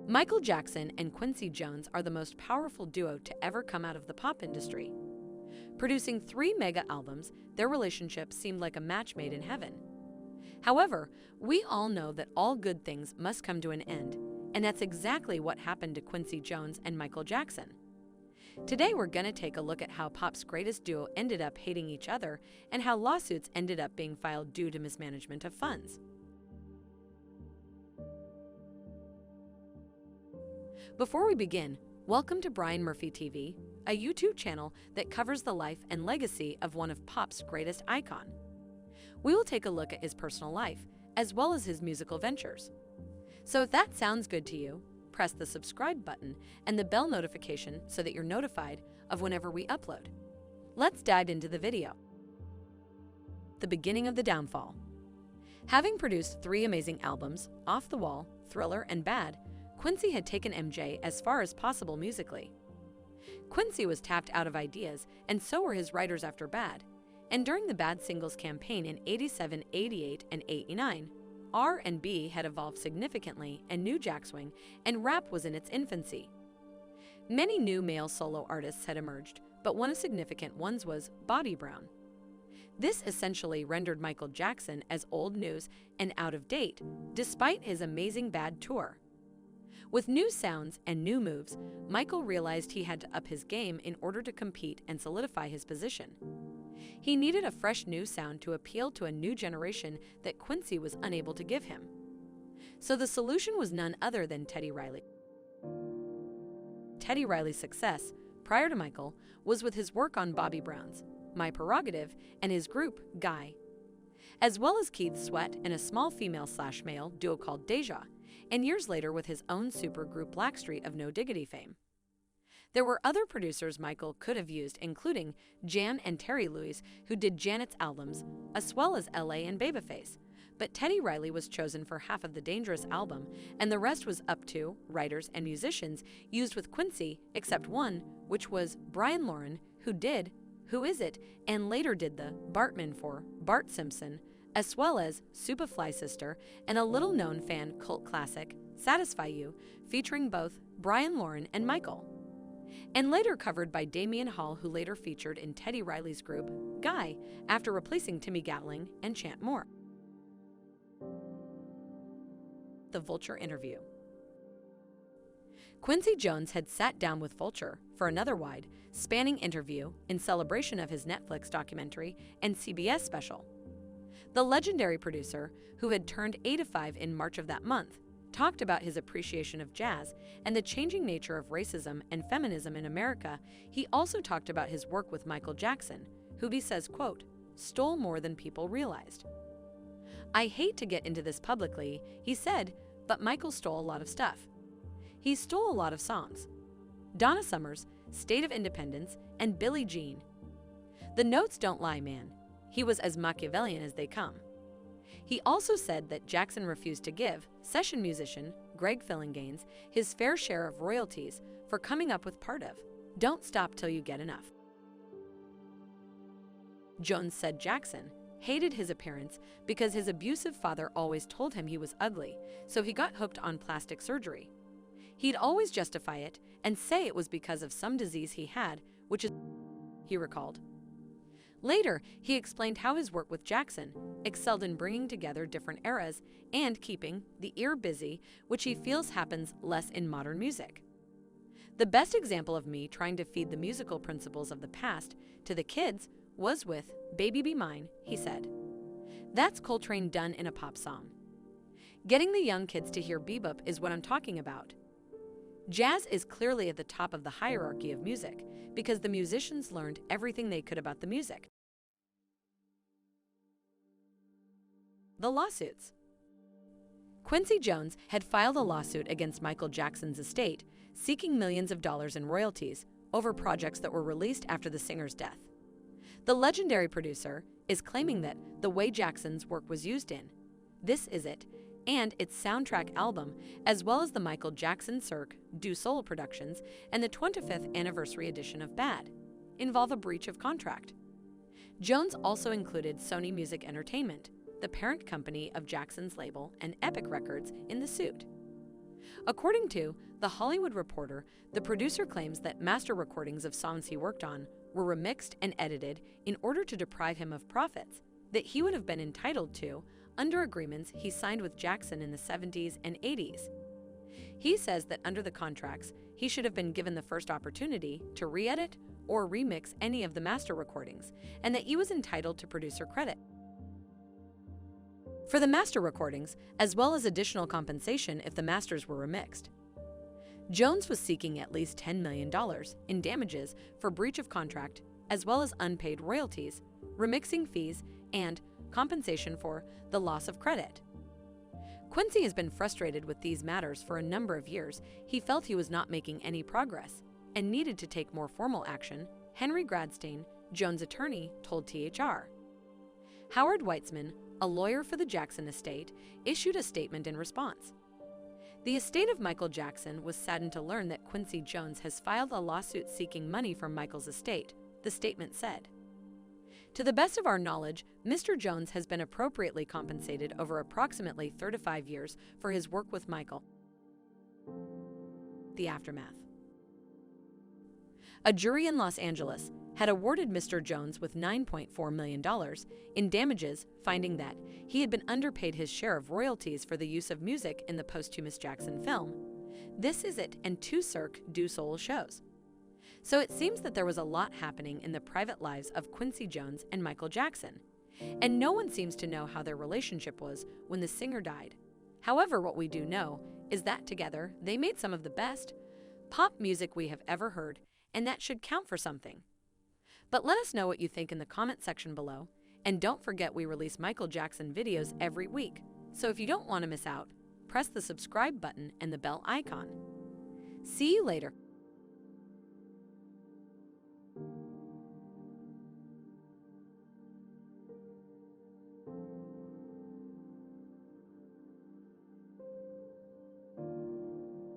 Michael Jackson and Quincy Jones are the most powerful duo to ever come out of the pop industry. Producing 3 mega albums, their relationship seemed like a match made in heaven. However, we all know that all good things must come to an end, and that's exactly what happened to Quincy Jones and Michael Jackson. Today we're going to take a look at how pop's greatest duo ended up hating each other and how lawsuits ended up being filed due to mismanagement of funds. Before we begin, welcome to Brian MurphyTv, a YouTube channel that covers the life and legacy of one of pop's greatest icons. We will take a look at his personal life, as well as his musical ventures. So if that sounds good to you, press the subscribe button and the bell notification so that you're notified of whenever we upload. Let's dive into the video. The beginning of the downfall. Having produced 3 amazing albums, Off the Wall, Thriller, and Bad, Quincy had taken MJ as far as possible musically. Quincy was tapped out of ideas, and so were his writers after Bad. And during the Bad singles campaign in 87, 88, and 89, R&B had evolved significantly and new jack swing and rap was in its infancy. Many new male solo artists had emerged, but one of significant ones was Bobby Brown. This essentially rendered Michael Jackson as old news and out of date, despite his amazing Bad tour. With new sounds and new moves, Michael realized he had to up his game in order to compete and solidify his position. He needed a fresh new sound to appeal to a new generation that Quincy was unable to give him. So the solution was none other than Teddy Riley. Teddy Riley's success, prior to Michael, was with his work on Bobby Brown's My Prerogative and his group, Guy, as well as Keith Sweat and a small female/male duo called Deja, and years later with his own supergroup Blackstreet of No Diggity fame. There were other producers Michael could have used, including Jan and Terry Lewis, who did Janet's albums, as well as LA and Babyface. But Teddy Riley was chosen for half of the Dangerous album, and the rest was up to writers and musicians used with Quincy, except one, which was Brian Lauren, who did Who Is It, and later did the Bartman for Bart Simpson, as well as Superfly Sister and a little-known fan cult classic, Satisfy You, featuring both Brian Lauren and Michael. And later covered by Damian Hall, who later featured in Teddy Riley's group, Guy, after replacing Timmy Gatling and Chant Moore. The Vulture interview. Quincy Jones had sat down with Vulture for another wide, spanning interview in celebration of his Netflix documentary and CBS special. The legendary producer, who had turned 85 in March of that month, talked about his appreciation of jazz and the changing nature of racism and feminism in America. He also talked about his work with Michael Jackson, who he says, quote, stole more than people realized. I hate to get into this publicly, he said, but Michael stole a lot of stuff. He stole a lot of songs. Donna Summer's State of Independence and Billie Jean. The notes don't lie, man. He was as Machiavellian as they come. He also said that Jackson refused to give session musician Greg Fillinganes his fair share of royalties for coming up with part of Don't Stop Till You Get Enough. Jones said Jackson hated his appearance because his abusive father always told him he was ugly, so he got hooked on plastic surgery. He'd always justify it and say it was because of some disease he had, which is, he recalled. Later, he explained how his work with Jackson excelled in bringing together different eras and keeping the ear busy, which he feels happens less in modern music. The best example of me trying to feed the musical principles of the past to the kids was with Baby Be Mine, he said. That's Coltrane done in a pop song. Getting the young kids to hear bebop is what I'm talking about. Jazz is clearly at the top of the hierarchy of music because the musicians learned everything they could about the music. The lawsuits. Quincy Jones had filed a lawsuit against Michael Jackson's estate, seeking millions of dollars in royalties over projects that were released after the singer's death. The legendary producer is claiming that the way Jackson's work was used in This Is It and its soundtrack album, as well as the Michael Jackson Cirque du Soleil productions and the 25th anniversary edition of Bad, involve a breach of contract. Jones also included Sony Music Entertainment, the parent company of Jackson's label, and Epic Records in the suit. According to The Hollywood Reporter, the producer claims that master recordings of songs he worked on were remixed and edited in order to deprive him of profits that he would have been entitled to under agreements he signed with Jackson in the 70s and 80s. He says that under the contracts, he should have been given the first opportunity to re-edit or remix any of the master recordings, and that he was entitled to producer credit for the master recordings, as well as additional compensation if the masters were remixed. Jones was seeking at least $10 million in damages for breach of contract, as well as unpaid royalties, remixing fees, and compensation for the loss of credit. Quincy has been frustrated with these matters for a number of years. He felt he was not making any progress and needed to take more formal action, Henry Gradstein, Jones' attorney, told THR. Howard Weitzman, a lawyer for the Jackson estate, issued a statement in response. The estate of Michael Jackson was saddened to learn that Quincy Jones has filed a lawsuit seeking money from Michael's estate, the statement said. To the best of our knowledge, Mr. Jones has been appropriately compensated over approximately 35 years for his work with Michael. The aftermath. A jury in Los Angeles had awarded Mr. Jones with $9.4 million in damages, finding that he had been underpaid his share of royalties for the use of music in the posthumous Jackson film. This Is It and two Cirque du Soleil shows. So it seems that there was a lot happening in the private lives of Quincy Jones and Michael Jackson, and no one seems to know how their relationship was when the singer died. However, what we do know is that together they made some of the best pop music we have ever heard, and that should count for something. But let us know what you think in the comment section below, and don't forget we release Michael Jackson videos every week, so if you don't want to miss out, press the subscribe button and the bell icon. See you later.